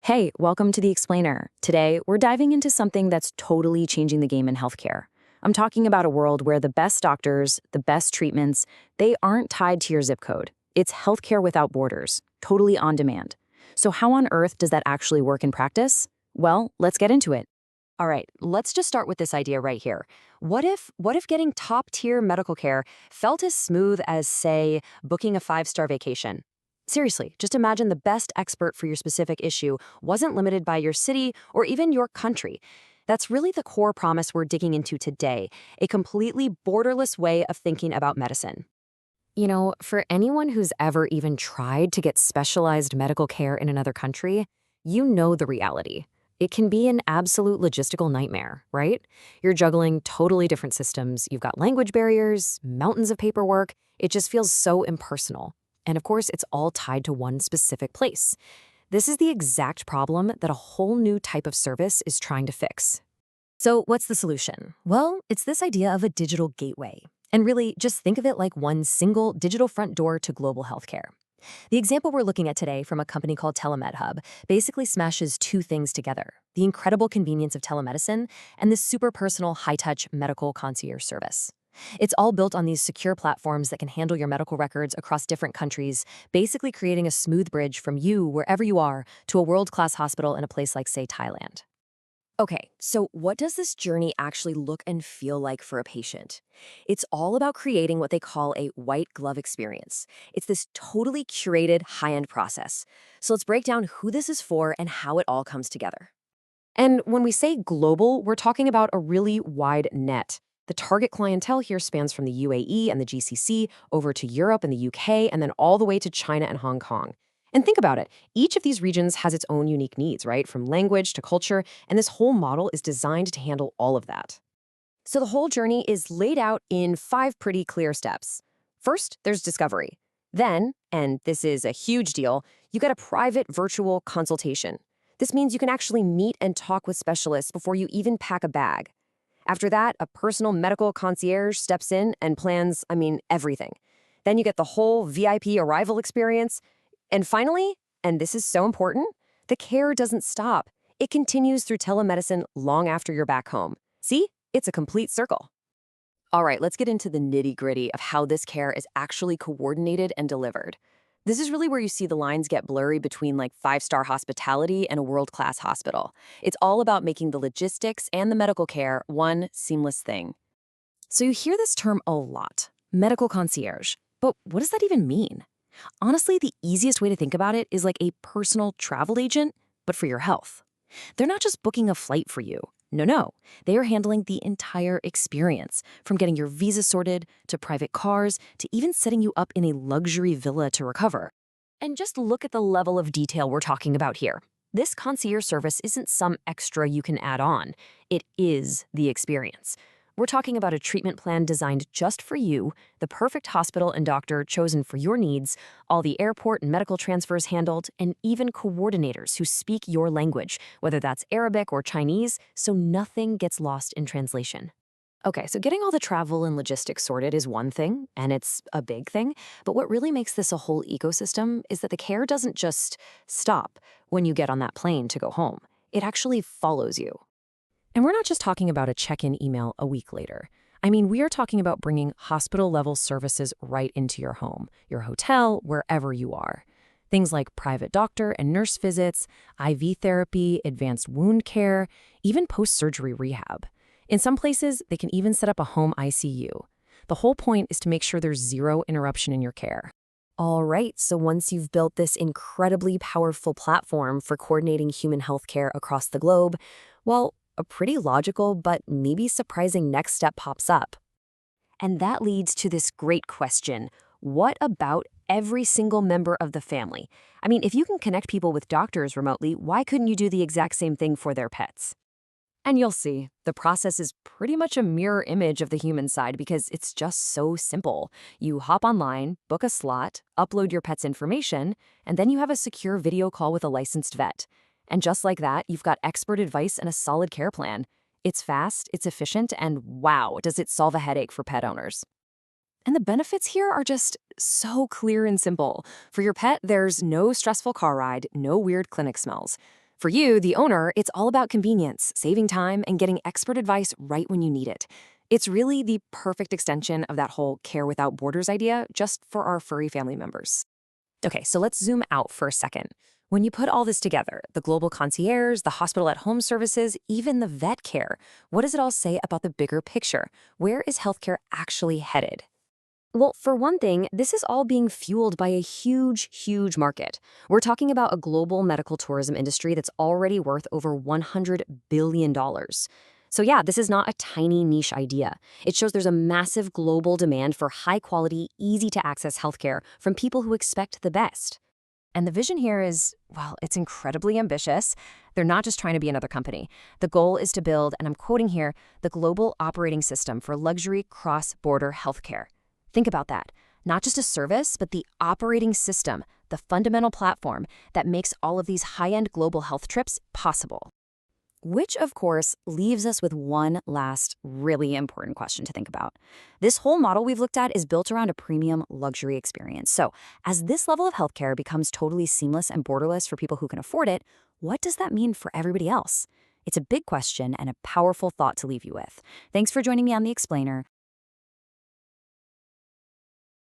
Hey, welcome to The Explainer. Today, we're diving into something that's totally changing the game in healthcare. I'm talking about a world where the best doctors, the best treatments, they aren't tied to your zip code. It's healthcare without borders, totally on demand. So how on earth does that actually work in practice? Well, let's get into it. All right, let's just start with this idea right here. What if getting top-tier medical care felt as smooth as, say, booking a five-star vacation? Seriously, just imagine the best expert for your specific issue wasn't limited by your city or even your country. That's really the core promise we're digging into today, a completely borderless way of thinking about medicine. For anyone who's ever even tried to get specialized medical care in another country, you know the reality. It can be an absolute logistical nightmare, right? You're juggling totally different systems. You've got language barriers, mountains of paperwork. It just feels so impersonal. And of course, it's all tied to one specific place. This is the exact problem that a whole new type of service is trying to fix. So, what's the solution? Well, it's this idea of a digital gateway. And really, just think of it like one single digital front door to global healthcare. The example we're looking at today from a company called Telemedhub basically smashes two things together: the incredible convenience of telemedicine and this super personal, high-touch medical concierge service. It's all built on these secure platforms that can handle your medical records across different countries, basically creating a smooth bridge from you, wherever you are, to a world-class hospital in a place like, say, Thailand. Okay, so what does this journey actually look and feel like for a patient? It's all about creating what they call a white glove experience. It's this totally curated, high-end process. So let's break down who this is for and how it all comes together. And when we say global, we're talking about a really wide net. The target clientele here spans from the UAE and the GCC over to Europe and the UK, and then all the way to China and Hong Kong. And think about it. Each of these regions has its own unique needs, right? From language to culture, and this whole model is designed to handle all of that. So the whole journey is laid out in five pretty clear steps. First, there's discovery. Then, and this is a huge deal, you get a private virtual consultation. This means you can actually meet and talk with specialists before you even pack a bag. After that, a personal medical concierge steps in and plans, everything. Then you get the whole VIP arrival experience. And finally, and this is so important, the care doesn't stop. It continues through telemedicine long after you're back home. See? It's a complete circle. All right, let's get into the nitty-gritty of how this care is actually coordinated and delivered. This is really where you see the lines get blurry between like five-star hospitality and a world-class hospital. It's all about making the logistics and the medical care one seamless thing. So you hear this term a lot, medical concierge. But what does that even mean? Honestly, the easiest way to think about it is like a personal travel agent, but for your health. They're not just booking a flight for you. No. They are handling the entire experience, from getting your visa sorted, to private cars, to even setting you up in a luxury villa to recover. And just look at the level of detail we're talking about here. This concierge service isn't some extra you can add on. It is the experience. We're talking about a treatment plan designed just for you, the perfect hospital and doctor chosen for your needs, all the airport and medical transfers handled, and even coordinators who speak your language, whether that's Arabic or Chinese, so nothing gets lost in translation. Okay, so getting all the travel and logistics sorted is one thing, and it's a big thing, but what really makes this a whole ecosystem is that the care doesn't just stop when you get on that plane to go home. It actually follows you. And we're not just talking about a check-in email a week later. We are talking about bringing hospital-level services right into your home, your hotel, wherever you are. Things like private doctor and nurse visits, IV therapy, advanced wound care, even post-surgery rehab. In some places, they can even set up a home ICU. The whole point is to make sure there's zero interruption in your care. All right, so once you've built this incredibly powerful platform for coordinating human healthcare across the globe, well, a pretty logical but maybe surprising next step pops up. And that leads to this great question. What about every single member of the family? If you can connect people with doctors remotely, why couldn't you do the exact same thing for their pets? And you'll see, the process is pretty much a mirror image of the human side because it's just so simple. You hop online, book a slot, upload your pet's information, and then you have a secure video call with a licensed vet. And just like that, you've got expert advice and a solid care plan. It's fast, it's efficient, and wow, does it solve a headache for pet owners. And the benefits here are just so clear and simple. For your pet, there's no stressful car ride, no weird clinic smells. For you, the owner, it's all about convenience, saving time, and getting expert advice right when you need it. It's really the perfect extension of that whole care without borders idea, just for our furry family members. Okay, so let's zoom out for a second. When you put all this together, the global concierge, the hospital at home services, even the vet care, what does it all say about the bigger picture? Where is healthcare actually headed? Well, for one thing, this is all being fueled by a huge, huge market. We're talking about a global medical tourism industry that's already worth over $100 billion. So yeah, this is not a tiny niche idea. It shows there's a massive global demand for high-quality, easy-to-access healthcare from people who expect the best. And the vision here is, well, it's incredibly ambitious. They're not just trying to be another company. The goal is to build, and I'm quoting here, the global operating system for luxury cross-border healthcare. Think about that. Not just a service, but the operating system, the fundamental platform that makes all of these high-end global health trips possible. Which, of course, leaves us with one last really important question to think about. This whole model we've looked at is built around a premium luxury experience. So, as this level of healthcare becomes totally seamless and borderless for people who can afford it, what does that mean for everybody else? It's a big question and a powerful thought to leave you with. Thanks for joining me on The Explainer.